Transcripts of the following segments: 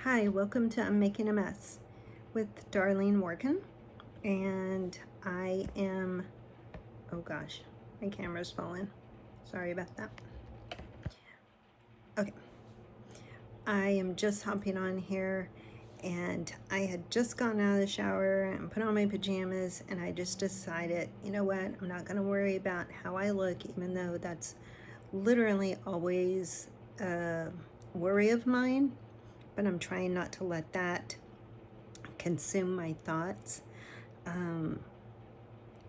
Hi, welcome to I'm Making a Mess with Darlene Morgan. And I am, oh gosh, my camera's falling. Sorry about that. Okay, I am just hopping on here and I had just gotten out of the shower and put on my pajamas and I just decided, you know what, I'm not going to worry about how I look, even though that's literally always a worry of mine, but I'm trying not to let that consume my thoughts. And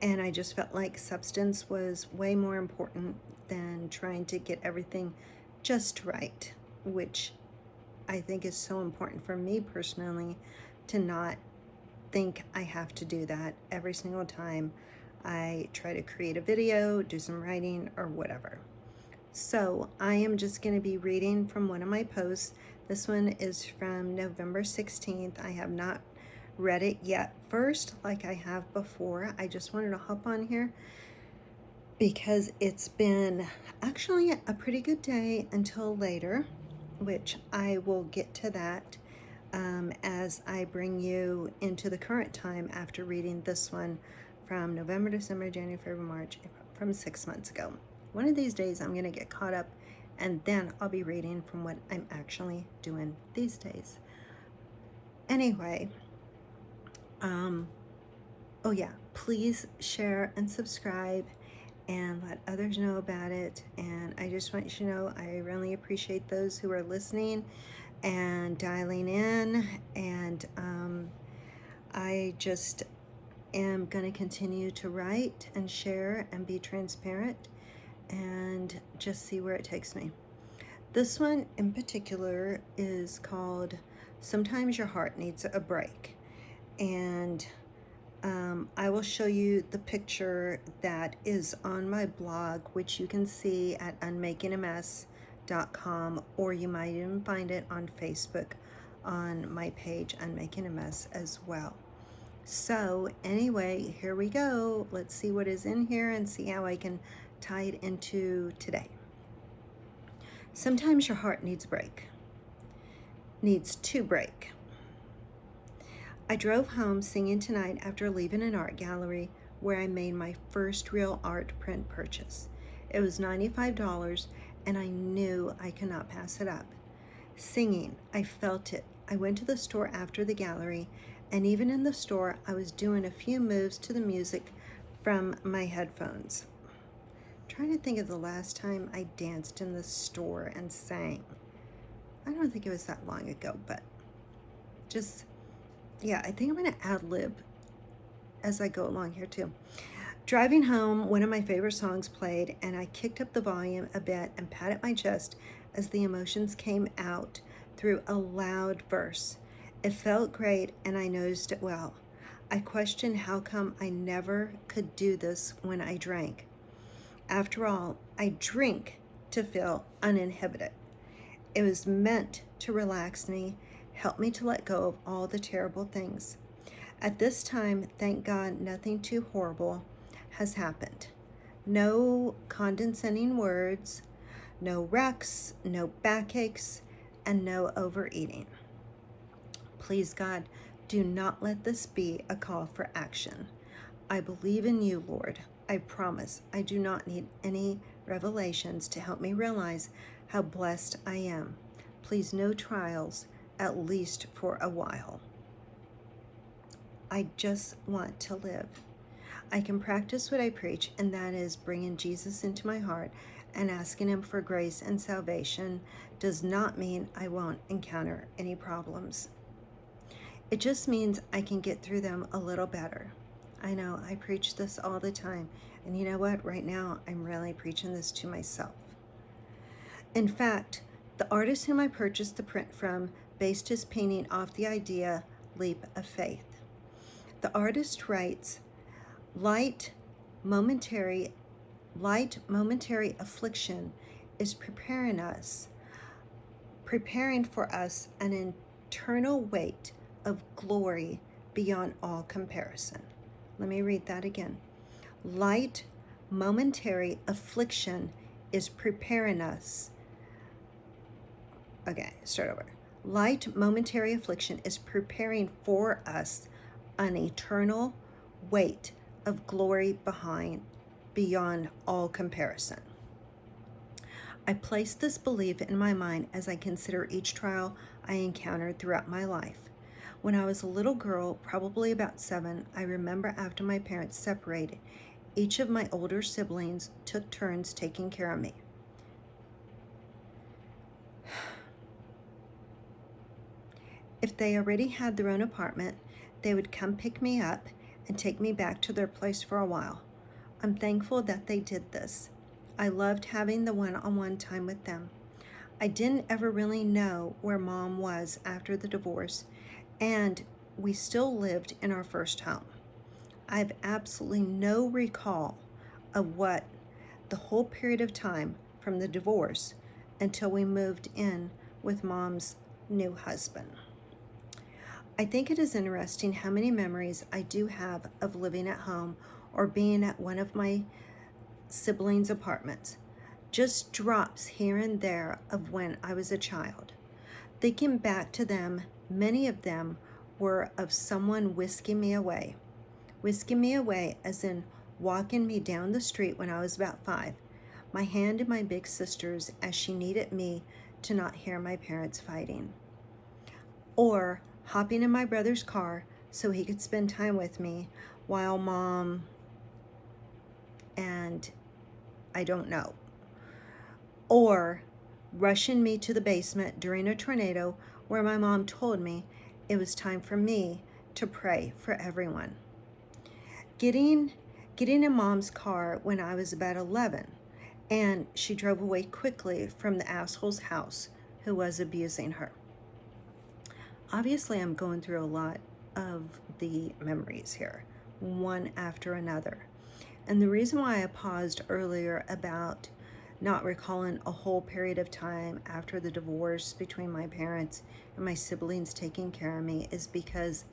I just felt like substance was way more important than trying to get everything just right, which I think is so important for me personally to not think I have to do that every single time I try to create a video, do some writing, or whatever. So I am just going to be reading from one of my posts. This one is from November 16th. I have not read it yet first like I have before. I just wanted to hop on here because it's been actually a pretty good day until later, which I will get to that as I bring you into the current time after reading this one from November, December, January, February, March, from 6 months ago. One of these days I'm going to get caught up and then I'll be reading from what I'm actually doing these days. Anyway, oh yeah, please share and subscribe and let others know about it. And I just want you to know I really appreciate those who are listening and dialing in. And I just am going to continue to write and share and be transparent and just see where it takes me. This one in particular is called Sometimes Your Heart Needs a Break. And I will show you the picture that is on my blog, which you can see at unmakingamess.com, or you might even find it on Facebook on my page, Unmaking a Mess, as well. So anyway, here we go. Let's see what is in here and see how I can tie it into today. Sometimes your heart needs a break. Needs to break. I drove home singing tonight after leaving an art gallery where I made my first real art print purchase. It was $95 and I knew I could not pass it up. Singing, I felt it. I went to the store after the gallery, and even in the store I was doing a few moves to the music from my headphones. I'm trying to think of the last time I danced in the store and sang. I don't think it was that long ago, but just, yeah, I think I'm going to ad-lib as I go along here too. Driving home, one of my favorite songs played, and I kicked up the volume a bit and patted my chest as the emotions came out through a loud verse. It felt great, and I noticed it well. I questioned how come I never could do this when I drank. After all, I drink to feel uninhibited. It was meant to relax me, help me to let go of all the terrible things. At this time, thank God, nothing too horrible has happened. No condescending words, no wrecks, no backaches, and no overeating. Please, God, do not let this be a call for action. I believe in you, Lord. I promise I do not need any revelations to help me realize how blessed I am. Please, no trials, at least for a while. I just want to live. I can practice what I preach, and that is bringing Jesus into my heart and asking him for grace and salvation does not mean I won't encounter any problems. It just means I can get through them a little better. I know I preach this all the time, and you know what? Right now, I'm really preaching this to myself. In fact, the artist whom I purchased the print from based his painting off the idea, leap of faith. The artist writes, light momentary affliction is preparing for us an eternal weight of glory beyond all comparison. Let me read that again. Light momentary affliction is preparing us. Okay, start over. Light momentary affliction is preparing for us an eternal weight of glory beyond all comparison. I place this belief in my mind as I consider each trial I encountered throughout my life. When I was a little girl, probably about 7, I remember after my parents separated, each of my older siblings took turns taking care of me. If they already had their own apartment, they would come pick me up and take me back to their place for a while. I'm thankful that they did this. I loved having the one-on-one time with them. I didn't ever really know where Mom was after the divorce, and we still lived in our first home. I have absolutely no recall of what the whole period of time from the divorce until we moved in with Mom's new husband. I think it is interesting how many memories I do have of living at home or being at one of my siblings' apartments. Just drops here and there of when I was a child. Thinking back to them, many of them were of someone whisking me away. Whisking me away as in walking me down the street when I was about 5. My hand in my big sister's as she needed me to not hear my parents fighting. Or hopping in my brother's car so he could spend time with me while Mom and I don't know. Or rushing me to the basement during a tornado where my mom told me it was time for me to pray for everyone. Getting in Mom's car when I was about 11, and she drove away quickly from the asshole's house who was abusing her. Obviously, I'm going through a lot of the memories here, one after another. And the reason why I paused earlier about not recalling a whole period of time after the divorce between my parents and my siblings taking care of me is because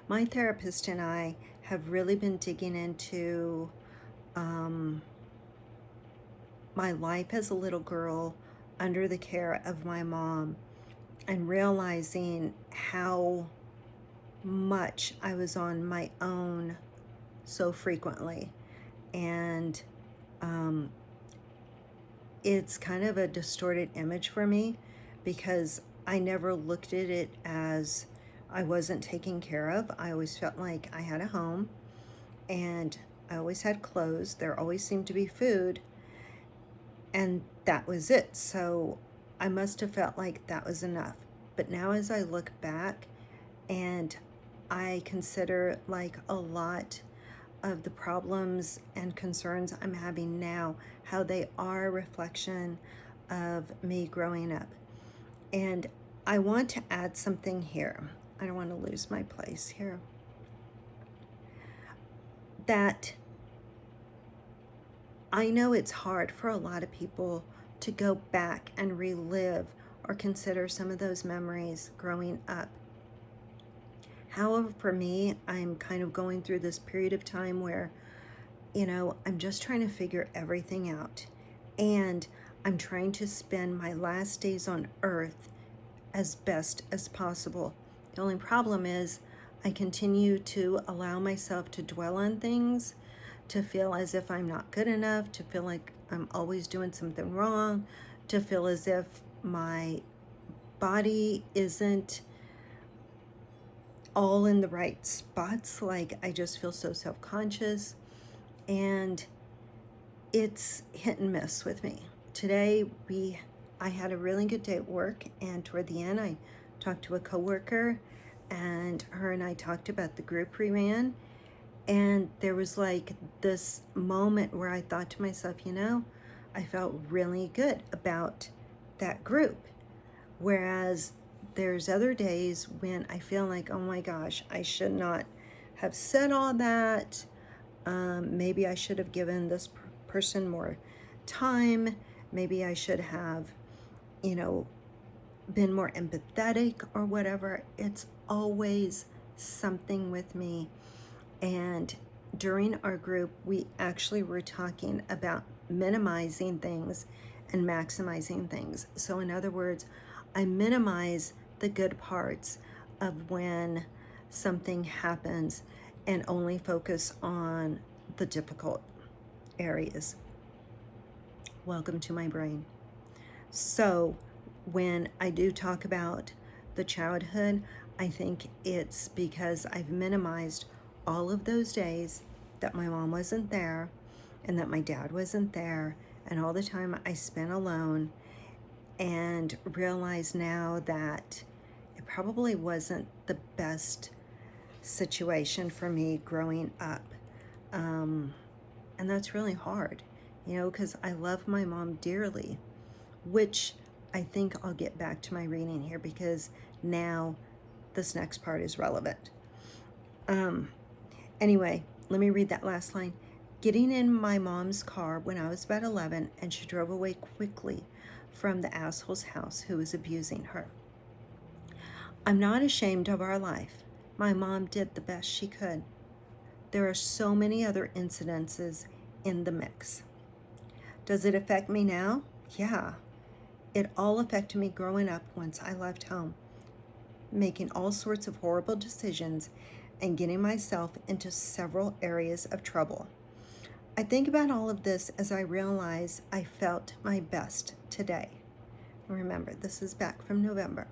my therapist and I have really been digging into my life as a little girl under the care of my mom, and realizing how much I was on my own so frequently. And it's kind of a distorted image for me because I never looked at it as I wasn't taken care of. I always felt like I had a home and I always had clothes. There always seemed to be food, and that was it. So I must have felt like that was enough. But now as I look back and I consider like a lot of the problems and concerns I'm having now, how they are a reflection of me growing up. And I want to add something here. I don't want to lose my place here. That I know it's hard for a lot of people to go back and relive or consider some of those memories growing up. However, for me, I'm kind of going through this period of time where, I'm just trying to figure everything out. And I'm trying to spend my last days on earth as best as possible. The only problem is I continue to allow myself to dwell on things, to feel as if I'm not good enough, to feel like I'm always doing something wrong, to feel as if my body isn't all in the right spots. Like I just feel so self-conscious, and it's hit and miss with me. Today I had a really good day at work, and toward the end I talked to a coworker, and her and I talked about the group we ran, and there was like this moment where I thought to myself, I felt really good about that group. Whereas there's other days when I feel like, oh my gosh, I should not have said all that. Maybe I should have given this person more time. Maybe I should have, been more empathetic or whatever. It's always something with me. And during our group, we actually were talking about minimizing things and maximizing things. So in other words, I minimize the good parts of when something happens and only focus on the difficult areas. Welcome to my brain. So when I do talk about the childhood, I think it's because I've minimized all of those days that my mom wasn't there and that my dad wasn't there, and all the time I spent alone, and realize now that it probably wasn't the best situation for me growing up. And that's really hard, because I love my mom dearly, which I think I'll get back to my reading here because now this next part is relevant. Anyway, let me read that last line. Getting in my mom's car when I was about 11, and she drove away quickly from the asshole's house who was abusing her. I'm not ashamed of our life. My mom did the best she could. There are so many other incidences in the mix. Does it affect me now? Yeah. It all affected me growing up once I left home, making all sorts of horrible decisions and getting myself into several areas of trouble. I think about all of this as I realize I felt my best today. Remember, this is back from November.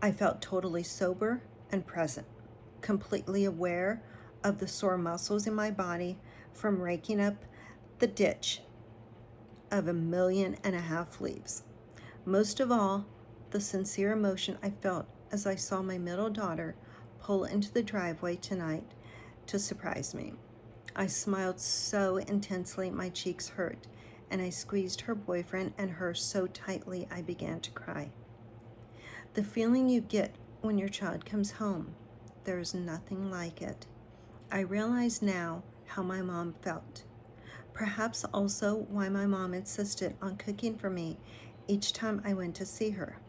I felt totally sober and present, completely aware of the sore muscles in my body from raking up the ditch of 1.5 million leaves. Most of all, the sincere emotion I felt as I saw my middle daughter pull into the driveway tonight to surprise me. I smiled so intensely my cheeks hurt, and I squeezed her boyfriend and her so tightly I began to cry. The feeling you get when your child comes home, there is nothing like it. I realize now how my mom felt. Perhaps also why my mom insisted on cooking for me each time I went to see her,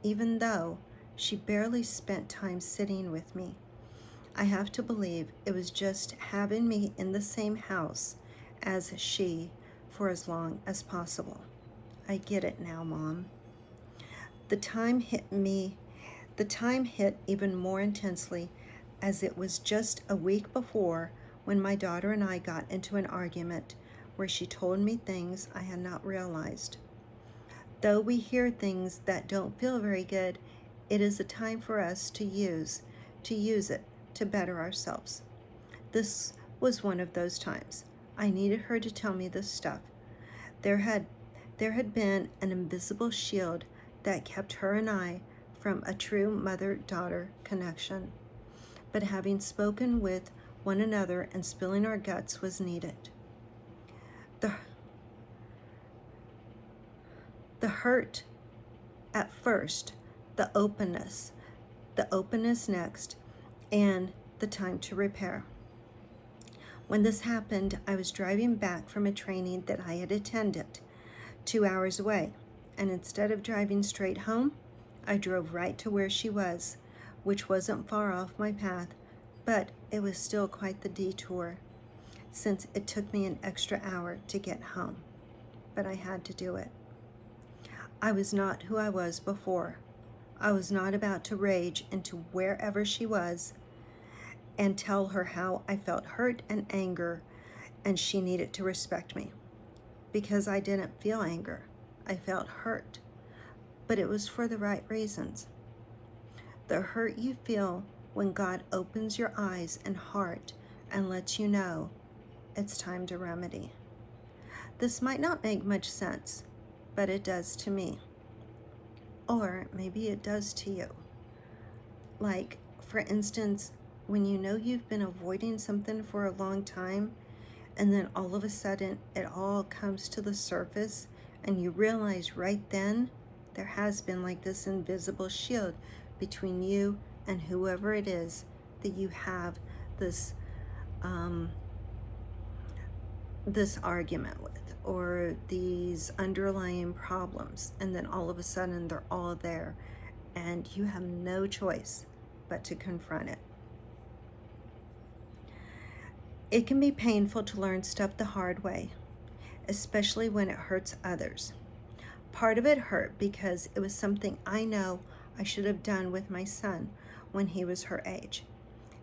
even though she barely spent time sitting with me. I have to believe it was just having me in the same house as she for as long as possible. I get it now, Mom. The time hit even more intensely as it was just a week before when my daughter and I got into an argument where she told me things I had not realized. Though we hear things that don't feel very good, it is a time for us to use it to better ourselves. This was one of those times. I needed her to tell me this stuff. There had been an invisible shield that kept her and I from a true mother-daughter connection. But having spoken with one another and spilling our guts was needed. The hurt at first, the openness next, and the time to repair. When this happened, I was driving back from a training that I had attended 2 hours away, and instead of driving straight home, I drove right to where she was, which wasn't far off my path, but it was still quite the detour, since it took me an extra hour to get home. But I had to do it. I was not who I was before. I was not about to rage into wherever she was and tell her how I felt hurt and anger, and she needed to respect me. Because I didn't feel anger. I felt hurt. But it was for the right reasons. The hurt you feel when God opens your eyes and heart and lets you know it's time to remedy. This might not make much sense, but it does to me. Or maybe it does to you. Like, for instance, when you know you've been avoiding something for a long time, and then all of a sudden it all comes to the surface, and you realize right then there has been like this invisible shield between you and whoever it is that you have this argument with, or these underlying problems, and then all of a sudden they're all there and you have no choice but to confront it. It can be painful to learn stuff the hard way, especially when it hurts others. Part of it hurt because it was something I know I should have done with my son when he was her age.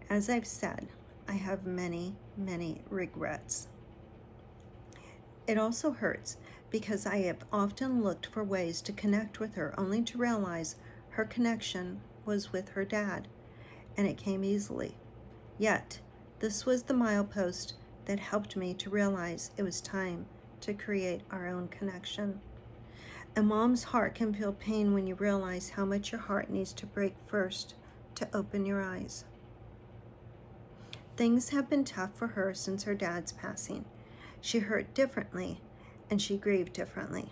As I've said, I have many, many regrets. It also hurts because I have often looked for ways to connect with her only to realize her connection was with her dad, and it came easily. Yet, this was the milepost that helped me to realize it was time to create our own connection. A mom's heart can feel pain when you realize how much your heart needs to break first to open your eyes. Things have been tough for her since her dad's passing. She hurt differently, and she grieved differently.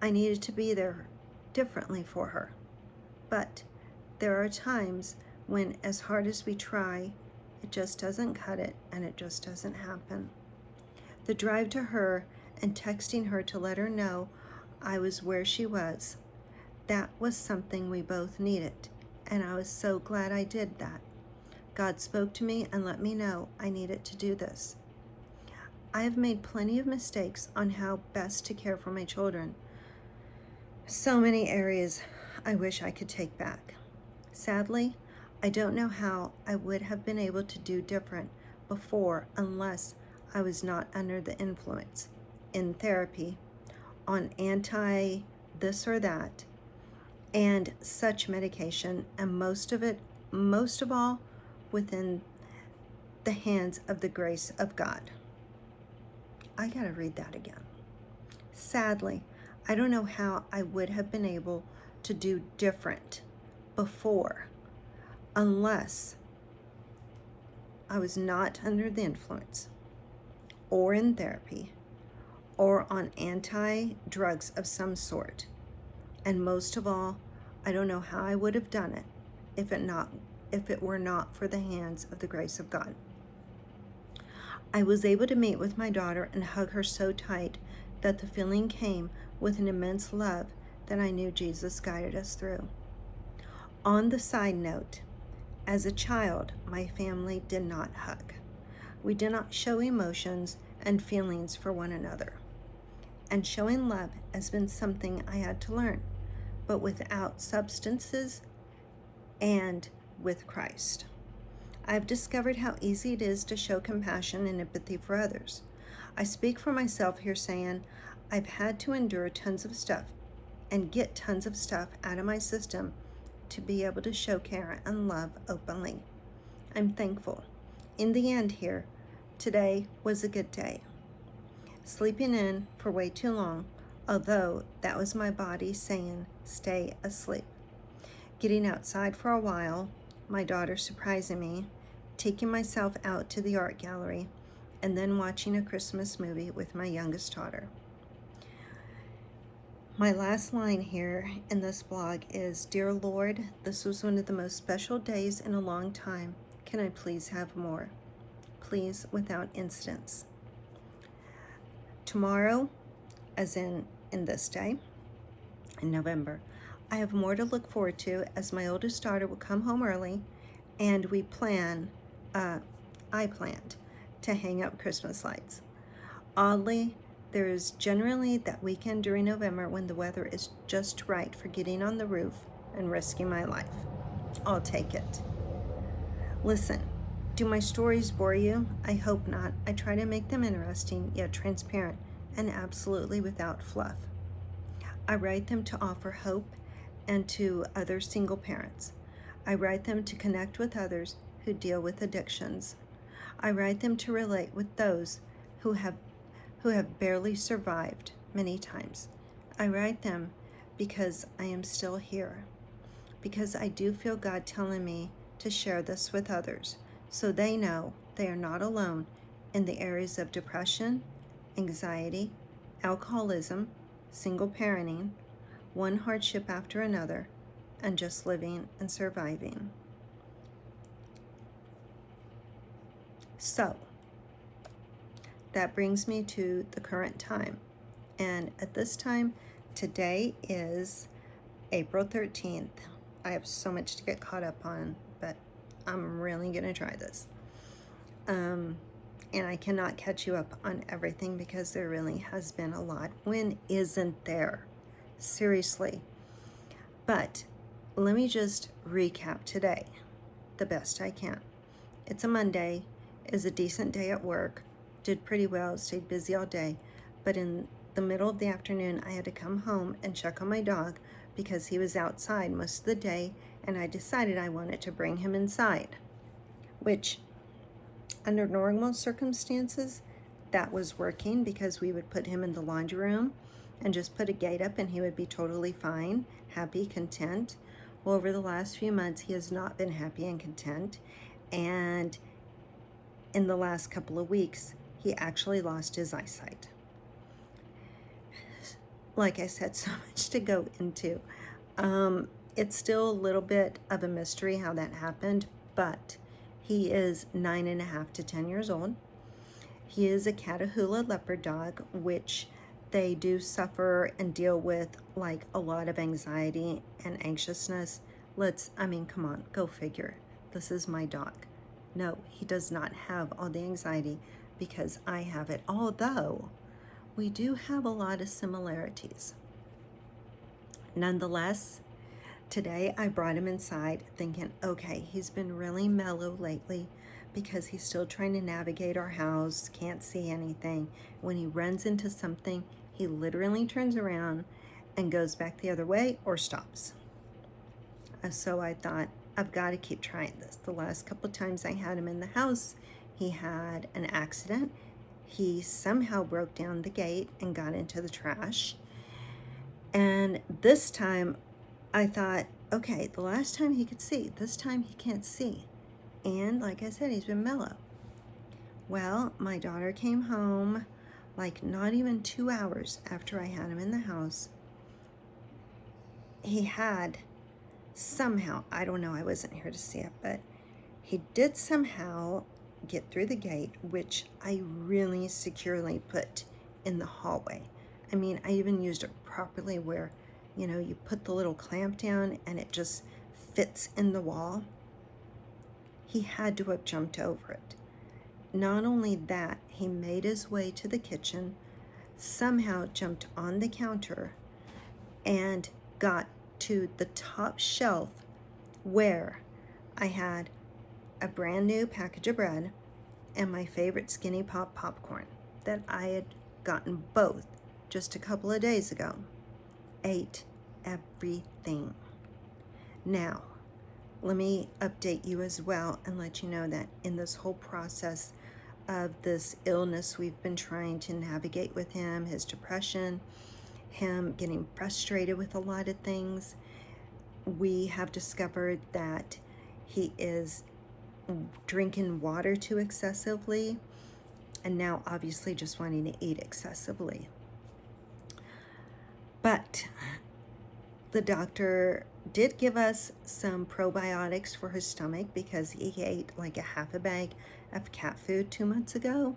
I needed to be there differently for her. But there are times when, as hard as we try, it just doesn't cut it, and it just doesn't happen. The drive to her and texting her to let her know I was where she was, that was something we both needed, and I was so glad I did that. God spoke to me and let me know I needed to do this. I have made plenty of mistakes on how best to care for my children. So many areas I wish I could take back. Sadly, I don't know how I would have been able to do different before unless I was not under the influence, in therapy, on anti this or that, and such medication, and most of all, within the hands of the grace of God. I gotta read that again. Sadly, I don't know how I would have been able to do different before unless I was not under the influence or in therapy or on anti-drugs of some sort. And most of all, I don't know how I would have done it if it were not for the hands of the grace of God. I was able to meet with my daughter and hug her so tight that the feeling came with an immense love that I knew Jesus guided us through. On the side note, as a child, my family did not hug. We did not show emotions and feelings for one another. And showing love has been something I had to learn, but without substances and with Christ. I've discovered how easy it is to show compassion and empathy for others. I speak for myself here saying I've had to endure tons of stuff and get tons of stuff out of my system to be able to show care and love openly. I'm thankful. In the end here, today was a good day. Sleeping in for way too long, although that was my body saying stay asleep. Getting outside for a while, my daughter surprising me, taking myself out to the art gallery, and then watching a Christmas movie with my youngest daughter. My last line here in this blog is, Dear Lord, this was one of the most special days in a long time. Can I please have more? Please, without incidents. Tomorrow, as in this day, in November, I have more to look forward to as my oldest daughter will come home early, and I planned to hang up Christmas lights. Oddly, there is generally that weekend during November when the weather is just right for getting on the roof and risking my life. I'll take it. Listen, do my stories bore you? I hope not. I try to make them interesting, yet transparent, and absolutely without fluff. I write them to offer hope and to other single parents. I write them to connect with others who deal with addictions. I write them to relate with those who have barely survived many times. I write them because I am still here, because I do feel God telling me to share this with others so they know they are not alone in the areas of depression, anxiety, alcoholism, single parenting, one hardship after another, and just living and surviving. So, that brings me to the current time. And at this time, today is April 13th. I have so much to get caught up on, but I'm really going to try this. And I cannot catch you up on everything because there really has been a lot. When isn't there? Seriously. But let me just recap today the best I can. It's a Monday, is a decent day at work, did pretty well, stayed busy all day, but in the middle of the afternoon I had to come home and check on my dog because he was outside most of the day, and I decided I wanted to bring him inside, which under normal circumstances that was working because we would put him in the laundry room and just put a gate up and he would be totally fine, happy, content. Well, over the last few months he has not been happy and content, and in the last couple of weeks he actually lost his eyesight. Like I said, so much to go into. It's still a little bit of a mystery how that happened, but he is 9.5 to 10 years old. He is a Catahoula leopard dog, which they do suffer and deal with like a lot of anxiety and anxiousness. Come on, go figure. This is my dog. No, he does not have all the anxiety because I have it, although we do have a lot of similarities. Nonetheless, today I brought him inside thinking, okay, he's been really mellow lately because he's still trying to navigate our house, can't see anything. When he runs into something, he literally turns around and goes back the other way or stops. So I thought, I've got to keep trying this. The last couple times I had him in the house, he had an accident. He somehow broke down the gate and got into the trash. And this time I thought, okay, the last time he could see, this time he can't see. And like I said, he's been mellow. Well, my daughter came home like not even 2 hours after I had him in the house. He had somehow, I don't know, I wasn't here to see it, but he did somehow get through the gate, which I really securely put in the hallway. I mean, I even used it properly where, you put the little clamp down and it just fits in the wall. He had to have jumped over it. Not only that, he made his way to the kitchen, somehow jumped on the counter, and got to the top shelf where I had a brand new package of bread and my favorite Skinny Pop popcorn that I had gotten both just a couple of days ago. Ate everything. Now, let me update you as well and let you know that in this whole process of this illness we've been trying to navigate with him, his depression, him getting frustrated with a lot of things, we have discovered that he is drinking water too excessively, and now obviously just wanting to eat excessively. But the doctor did give us some probiotics for his stomach because he ate like a half a bag of cat food 2 months ago,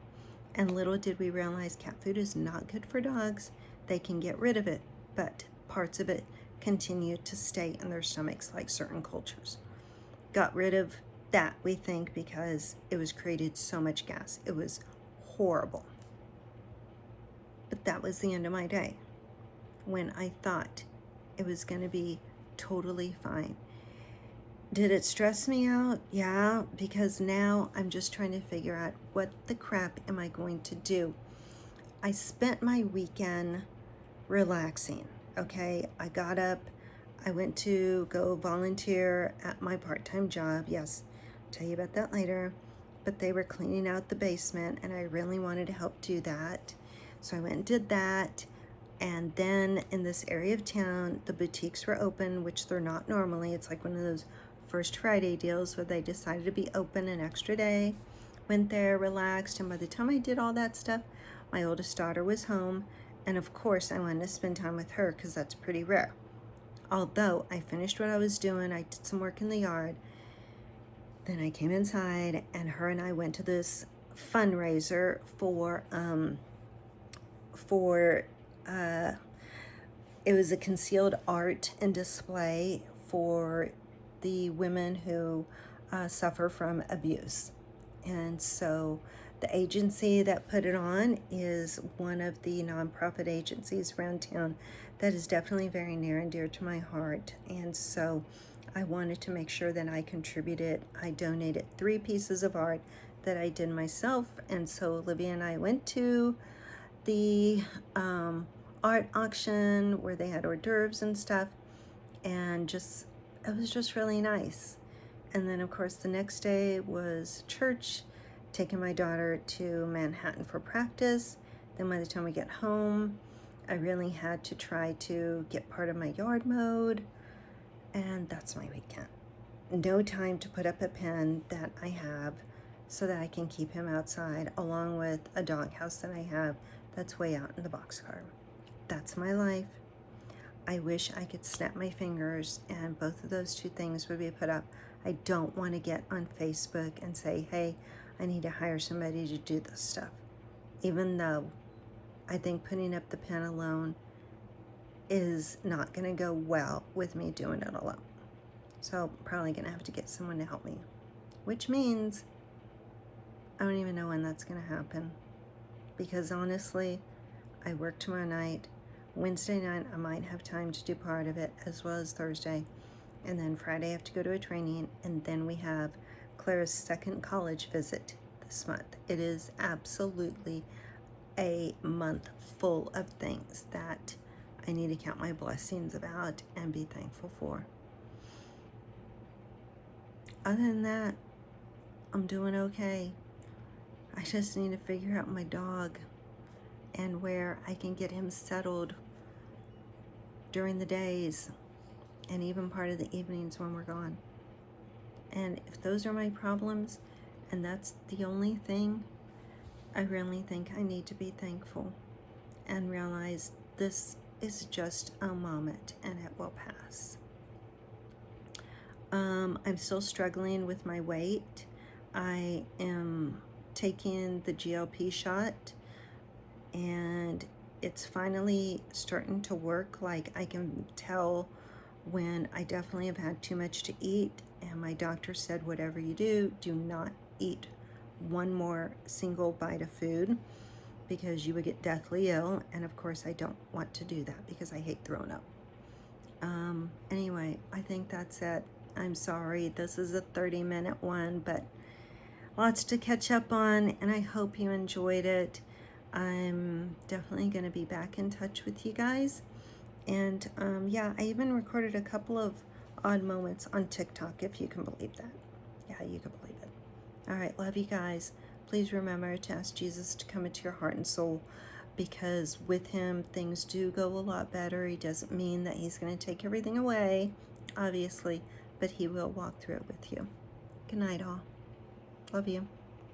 and little did we realize cat food is not good for dogs. They can get rid of it, but parts of it continue to stay in their stomachs like certain cultures. Got rid of that, we think, because it was created so much gas. It was horrible. But that was the end of my day when I thought it was going to be totally fine. Did it stress me out? Yeah, because now I'm just trying to figure out what the crap am I going to do. I spent my weekend relaxing, okay? I got up, I went to go volunteer at my part-time job. Yes, I'll tell you about that later. But they were cleaning out the basement and I really wanted to help do that. So I went and did that. And then in this area of town, the boutiques were open, which they're not normally. It's like one of those First Friday deals where they decided to be open an extra day. Went there, relaxed, and by the time I did all that stuff, my oldest daughter was home. And of course, I wanted to spend time with her because that's pretty rare. Although I finished what I was doing, I did some work in the yard. Then I came inside, and her and I went to this fundraiser for it was a concealed art and display for the women who suffer from abuse. And so the agency that put it on is one of the nonprofit agencies around town that is definitely very near and dear to my heart. And so I wanted to make sure that I contributed. I donated 3 pieces of art that I did myself. And so Olivia and I went to the art auction where they had hors d'oeuvres and stuff. And it was just really nice. And then, of course, the next day was church, taking my daughter to Manhattan for practice. Then by the time we get home, I really had to try to get part of my yard mowed. And that's my weekend. No time to put up a pen that I have so that I can keep him outside, along with a doghouse that I have that's way out in the boxcar. That's my life. I wish I could snap my fingers and both of those 2 things would be put up. I don't want to get on Facebook and say, hey, I need to hire somebody to do this stuff. Even though I think putting up the pen alone is not going to go well with me doing it alone. So I'm probably going to have to get someone to help me, which means I don't even know when that's going to happen. Because honestly, I work tomorrow night. Wednesday night, I might have time to do part of it, as well as Thursday. And then Friday, I have to go to a training. And then we have Clara's second college visit this month. It is absolutely a month full of things that I need to count my blessings about and be thankful for. Other than that, I'm doing okay. I just need to figure out my dog and where I can get him settled during the days and even part of the evenings when we're gone. And if those are my problems and that's the only thing, I really think I need to be thankful and realize this is just a moment and it will pass. I'm still struggling with my weight. I am taking the GLP shot and it's finally starting to work. Like, I can tell when I definitely have had too much to eat, and my doctor said, whatever you do, do not eat one more single bite of food because you would get deathly ill. And of course I don't want to do that because I hate throwing up. Anyway, I think that's it. I'm sorry, this is a 30-minute one, but lots to catch up on, and I hope you enjoyed it. I'm definitely going to be back in touch with you guys. And yeah, I even recorded a couple of odd moments on TikTok, if you can believe that. Yeah, you can believe it. All right, love you guys. Please remember to ask Jesus to come into your heart and soul, because with him, things do go a lot better. He doesn't mean that he's going to take everything away, obviously, but he will walk through it with you. Good night, all. Love you.